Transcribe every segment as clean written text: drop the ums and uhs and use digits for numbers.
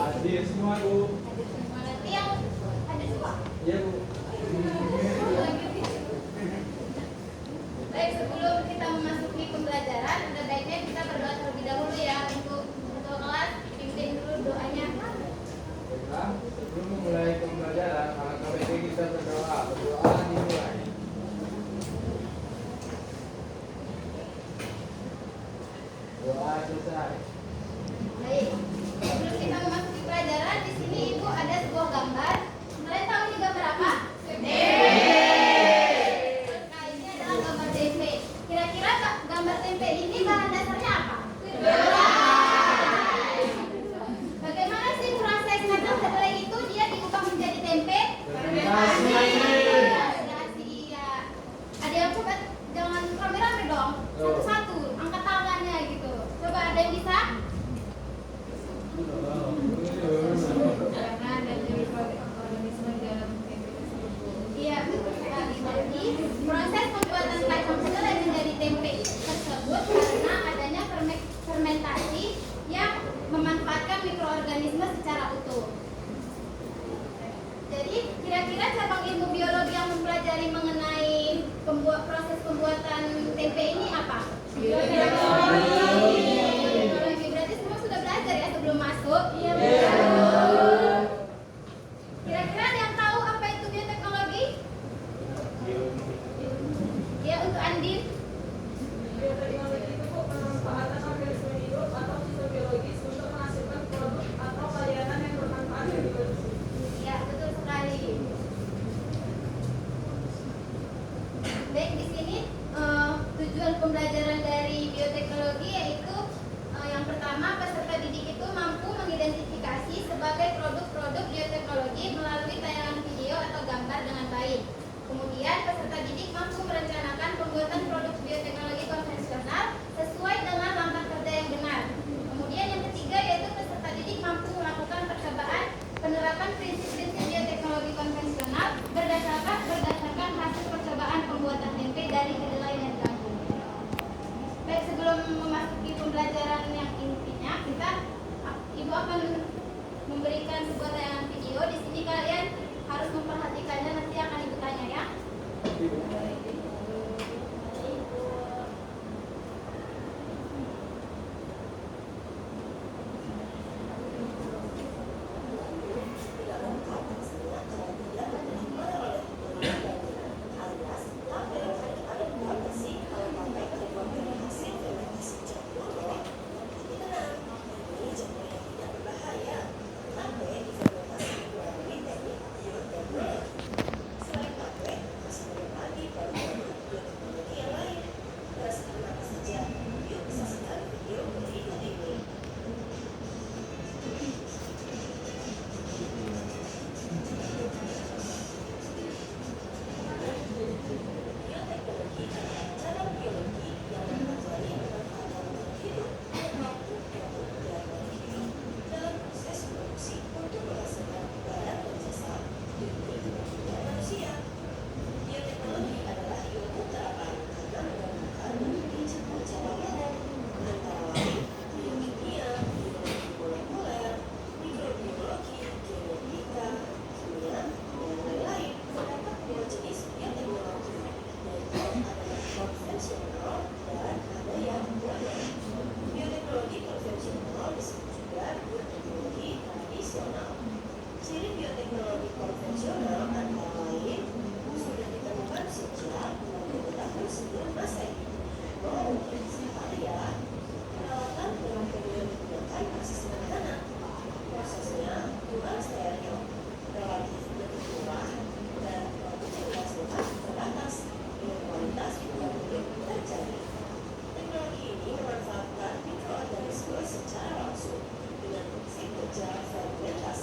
Hadir semua, Bu. Berarti yang hadir semua? Iya, Bu. Baik, sebelum kita memasuki pembelajaran, ada baiknya kita berdoa terlebih dahulu ya untuk ketua kelas. Pimpin dulu doanya. Baiklah, sebelum memulai pembelajaran, alangkah baiknya kita berdoa. Berdoa dimulai. Doa selesai. Baik. Sebelum kita memasuki pelajaran, di sini Ibu ada sebuah gambar. Kalian tahu ini gambar apa? Tempe. Nah, ini adalah gambar tempe. Kira-kira gambar tempe ini bahan dasarnya apa? Kedelai. Bagaimana sih proses ngaduk kedelai itu dia diubah menjadi tempe? Fermentasi. Iya. Ada yang coba jangan rame-rame dong. Satu-satu, angkat tangannya gitu. Coba ada yang bisa? Karena ada organisme di dalam tempe tersebut. Iya, betul sekali. Jadi proses pembuatan kacang kedelai menjadi tempe tersebut karena adanya fermentasi yang memanfaatkan mikroorganisme secara utuh. Jadi kira-kira cabang ilmu biologi yang mempelajari mengenai proses pembuatan tempe ini apa? Biologi. Berarti semua sudah belajar ya sebelum masuk? Iya. Kira-kira ada yang tahu apa itu bioteknologi? Ya, untuk Andin. Bioteknologi itu pemanfaatan organisme hidup atau sistem biologis untuk menghasilkan produk atau layanan yang bermanfaat bagi manusia. Ya, betul sekali. Baik, di sini tujuan pembelajaran dari bioteknologi yaitu yang pertama, peserta didik itu mampu mengidentifikasi sebagai produk-produk bioteknologi melalui tayangan video atau gambar dengan baik. Kemudian, peserta didik mampu merencanakan pembuatan produk bioteknologi konvensional sesuai dengan langkah kerja yang benar. Kemudian, yang ketiga yaitu peserta didik mampu melakukan percobaan penerapan prinsip-prinsip bioteknologi konvensional berdasarkan hasil percobaan pembuatan tempe dari kedelai dan jagung. Baik, sebelum memasuki pembelajaran yang intinya, Ibu akan memberikan sebuah tayangan video. Di sini kalian harus memperhatikannya, nanti akan Ibu tanya ya. Secara langsung dengan fungsi kerja fermentasi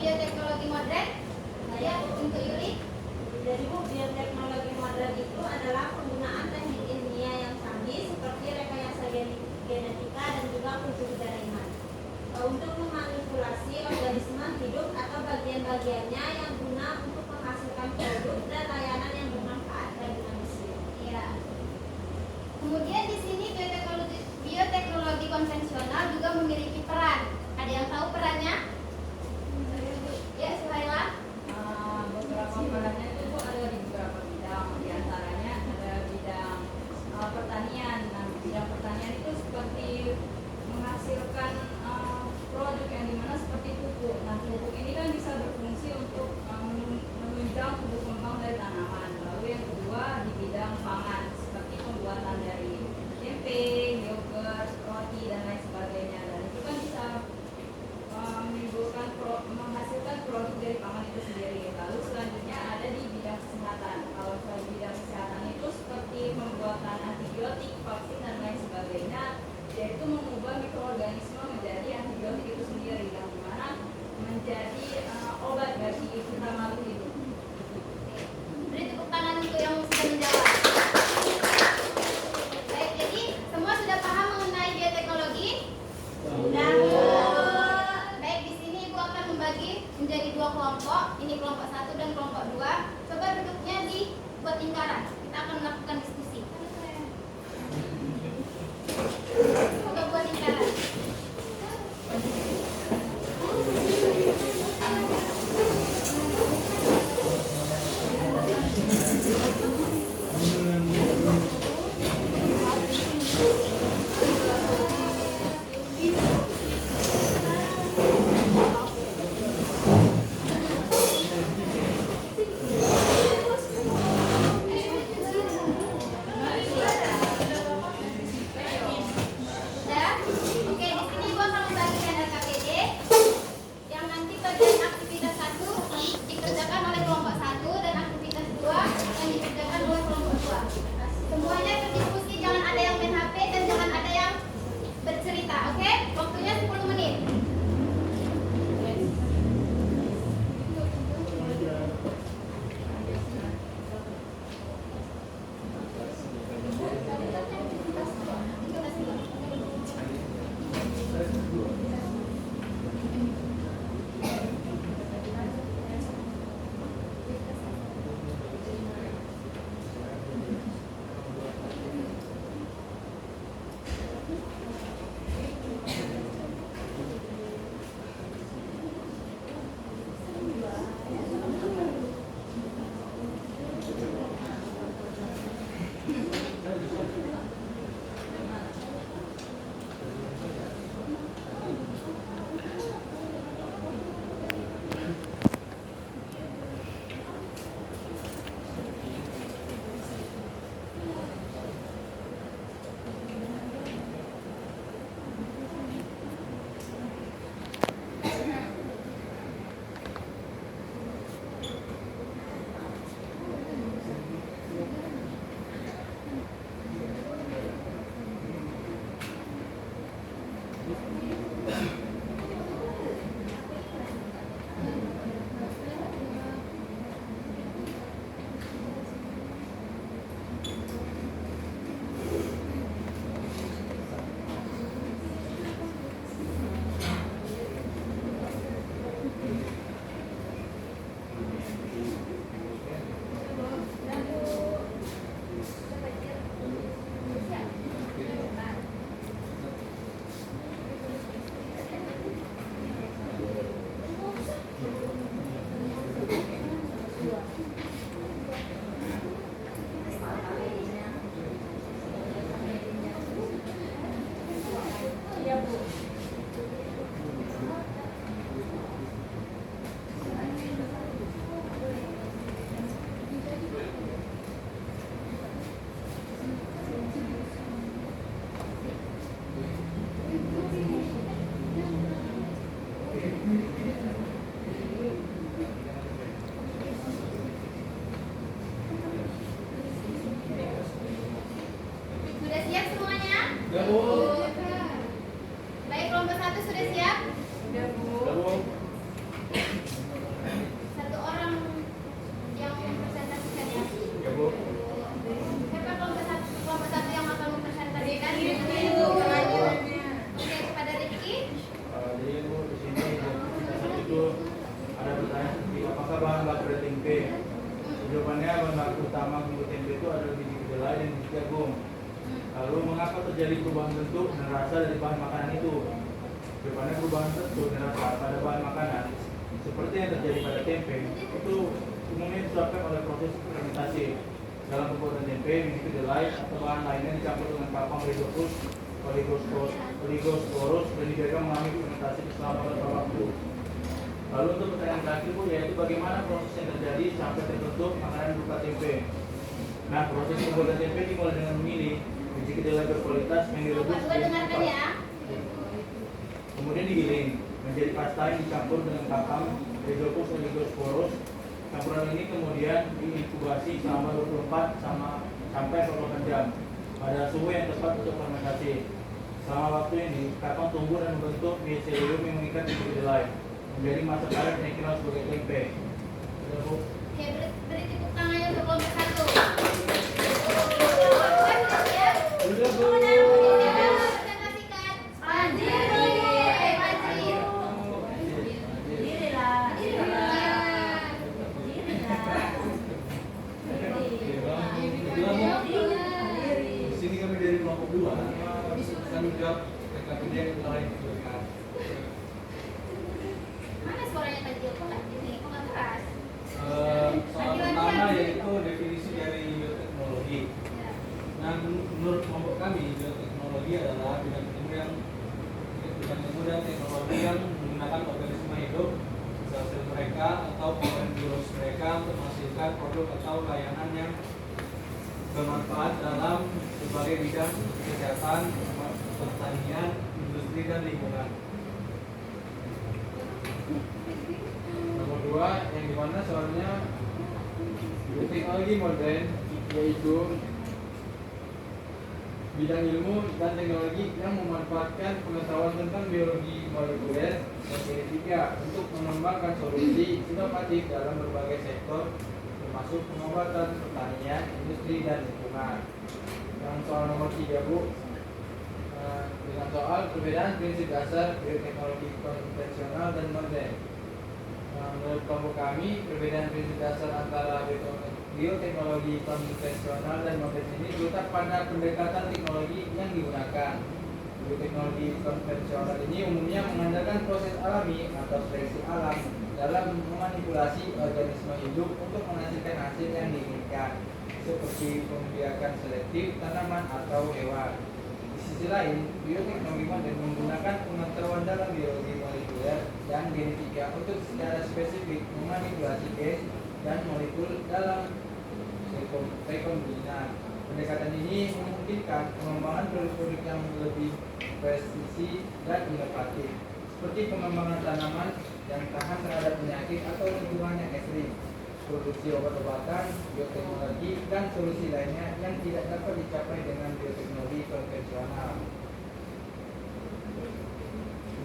bioteknologi modern? Ya, untuk Yuli. Jadi Bu, bioteknologi modern itu adalah penggunaan teknik ilmiah yang canggih seperti rekayasa genetika dan juga kultur jaringan untuk memanipulasi organisme hidup atau bagian-bagiannya yang guna untuk menghasilkan produk dan layanan yang bermanfaat bagi manusia. Ya. Kemudian di sini bioteknologi konvensional juga memiliki peran. Ada yang tahu perannya? Ya, Suhaila. Beberapa perannya itu Bu, ada di beberapa bidang. Di antaranya ada bidang pertanian. Nah, bidang pertanian itu seperti menghasilkan produk yang dimana seperti pupuk. Nah, pupuk ini kan bisa berfungsi untuk menunjang tumbuh kembang dari tanaman. Lalu yang kedua di bidang pangan seperti pembuatan dari tempe, yogurt, roti dan lain sebagainya. Dan itu kan bisa menghasilkan produk dari pangan itu sendiri. Lalu selanjutnya ada di bidang kesehatan. Kalau di bidang kesehatan itu seperti pembuatan antibiotik, vaksin dan lain sebagainya, yaitu mengubah mikroorganisme menjadi antibiotik itu sendiri yang dimana menjadi obat bagi kita makhluk hidup. Beri tepuk tangan untuk yang sudah menjawab. Baik, jadi semua sudah paham mengenai bioteknologi? Sudah. Baik, di sini Ibu akan membagi menjadi dua kelompok. Ini kelompok 1 dan kelompok 2. Coba duduknya dibuat lingkaran. Kita akan melakukan diskusi. Coba buat lingkaran. Sudah? Oke, di sini Ibu akan membagikan LKPD yang nanti bagian aktivitas 1 dikerjakan oleh kelompok 1 dan aktivitas 2 yang dikerjakan oleh kelompok 2. Semuanya berdiskusi, jangan ada yang main HP dan jangan ada yang bercerita, oke? Waktunya 10 menit. Sudah siap semuanya? Ya, Bu. Baik, kelompok 1 sudah siap? Sudah Bu. Ya, Bu. bahan baku dari tempe? Jawabannya bahan baku utama untuk tempe itu adalah biji kedelai dan biji jagung. Lalu mengapa terjadi perubahan bentuk dan rasa dari bahan makanan itu? Jawabannya perubahan bentuk dan rasa pada bahan makanan seperti yang terjadi pada tempe itu umumnya disebabkan oleh proses fermentasi. Dalam pembuatan tempe, biji kedelai atau bahan lainnya dicampur dengan kapang oligosporus dan dibiarkan mengalami fermentasi selama beberapa waktu. Lalu untuk pertanyaan terakhir Bu, yaitu bagaimana proses yang terjadi sampai terbentuk makanan berupa tempe. Nah, proses pembuatan tempe dimulai dengan memilih biji kedelai berkualitas yang direbus dengarkan ya. kemudian digiling menjadi pasta yang dicampur dengan kapang Rhizopus oligosporus. Campuran ini kemudian diinkubasi selama 24 sampai 48 jam pada suhu yang tepat untuk fermentasi. Selama waktu ini, kapang tumbuh dan membentuk miselium yang mengikat biji kedelai menjadi masa karet yang dikenal sebagai tempe. Sudah, Bu? Oke, beri tepuk tangannya untuk kelompok satu. Sudah, Bu. Presentasikan. Panji. Dirilah. Di sini kami dari kelompok 2 kami jawab PKPD yang lain. Mana suaranya kecil? Kok nggak gini? Kok nggak keras? Soal pertama yaitu definisi dari bioteknologi. Nah, menurut kelompok kami bioteknologi adalah bidang ilmu dan teknologi yang menggunakan organisme hidup, sel-sel mereka atau komponen biologis mereka untuk menghasilkan produk atau layanan yang bermanfaat dalam berbagai bidang kesehatan, pertanian, industri dan lingkungan. Nomor 2 yang dimana soalnya bioteknologi modern yaitu bidang ilmu dan teknologi yang memanfaatkan pengetahuan tentang biologi molekuler dan genetika untuk mengembangkan solusi inovatif dalam berbagai sektor termasuk pengobatan, pertanian, industri dan lingkungan. Yang soal nomor 3 Bu, dengan soal perbedaan prinsip dasar bioteknologi konvensional dan modern. Menurut kelompok kami, perbedaan prinsip dasar antara bioteknologi konvensional dan modern ini terletak pada pendekatan teknologi yang digunakan. Bioteknologi konvensional ini umumnya mengandalkan proses alami atau seleksi alam dalam memanipulasi organisme hidup untuk menghasilkan hasil yang diinginkan, seperti pembiakan selektif tanaman atau hewan. Di sisi lain, bioteknologi modern menggunakan pengetahuan dalam biologi molekuler dan genetika untuk secara spesifik memanipulasi gen dan molekul dalam rekombinan. Pendekatan ini memungkinkan pengembangan produk-produk yang lebih presisi dan inovatif, seperti pengembangan tanaman yang tahan terhadap penyakit atau lingkungan yang ekstrim, produksi obat-obatan, bioteknologi, dan solusi lainnya yang tidak dapat dicapai dengan bioteknologi konvensional.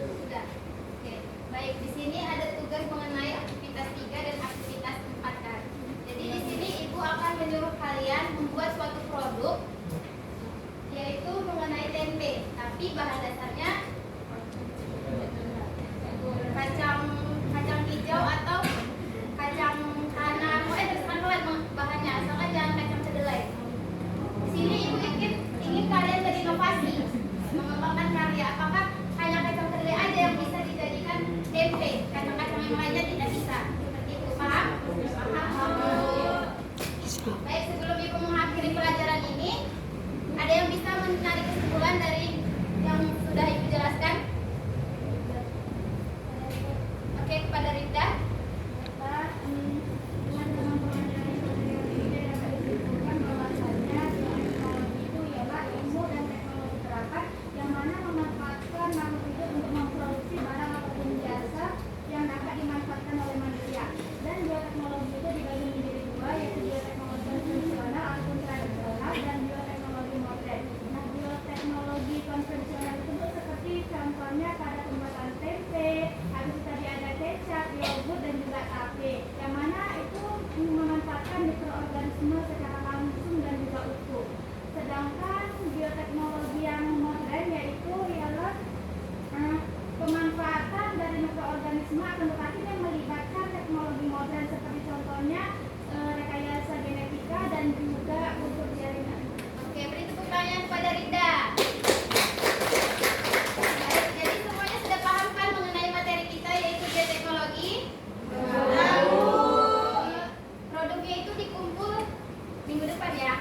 Sudah. Oke. Baik, di sini ada tugas mengenai aktivitas 3 dan aktivitas 4 kan. Jadi di sini Ibu akan menyuruh kalian membuat suatu produk yaitu mengenai tempe, tapi bahan dasarnya kacang hijau atau kacang tanam. Terserah kalian bahannya, asalkan jangan kacang kedelai. Di sini Ibu ingin kalian berinovasi, mengembangkan karya. Apakah hanya kacang kedelai aja yang bisa dijadikan tempe, kacang-kacang yang lainnya tidak bisa? Seperti itu, paham? Baik, sebelum Ibu mengakhiri pelajaran ini, ada yang bisa menarik kesimpulan dari yang sudah Ibu jelaskan? Oke, kepada Rita. Dengan pelajaran ini dapat disimpulkan bahwasanya teknologi itu ialah ilmu dan teknologi terapan yang mana memanfaatkan makhluk hidup untuk memproduksi barang ataupun jasa yang dapat dimanfaatkan oleh manusia. Dan bioteknologi itu dibagi menjadi dua, yaitu bioteknologi konvensional ataupun tradisional dan bioteknologi modern. Nah, bioteknologi konvensional itu seperti contohnya pada pembuatan tempe, habis tadi ada kecap, yogurt dan juga tape, yang mana itu memanfaatkan mikroorganisme secara langsung dan juga utuh. Sedangkan bioteknologi yang modern yaitu ialah pemanfaatan dari mikroorganisme akan tetapi yang melibatkan teknologi modern seperti contohnya rekayasa genetika dan juga unsur jaringan. Oke, beri tepuk tangan kepada Rida. Baik, jadi semuanya sudah paham kan mengenai materi kita yaitu bioteknologi? Produknya itu dikumpul minggu depan ya.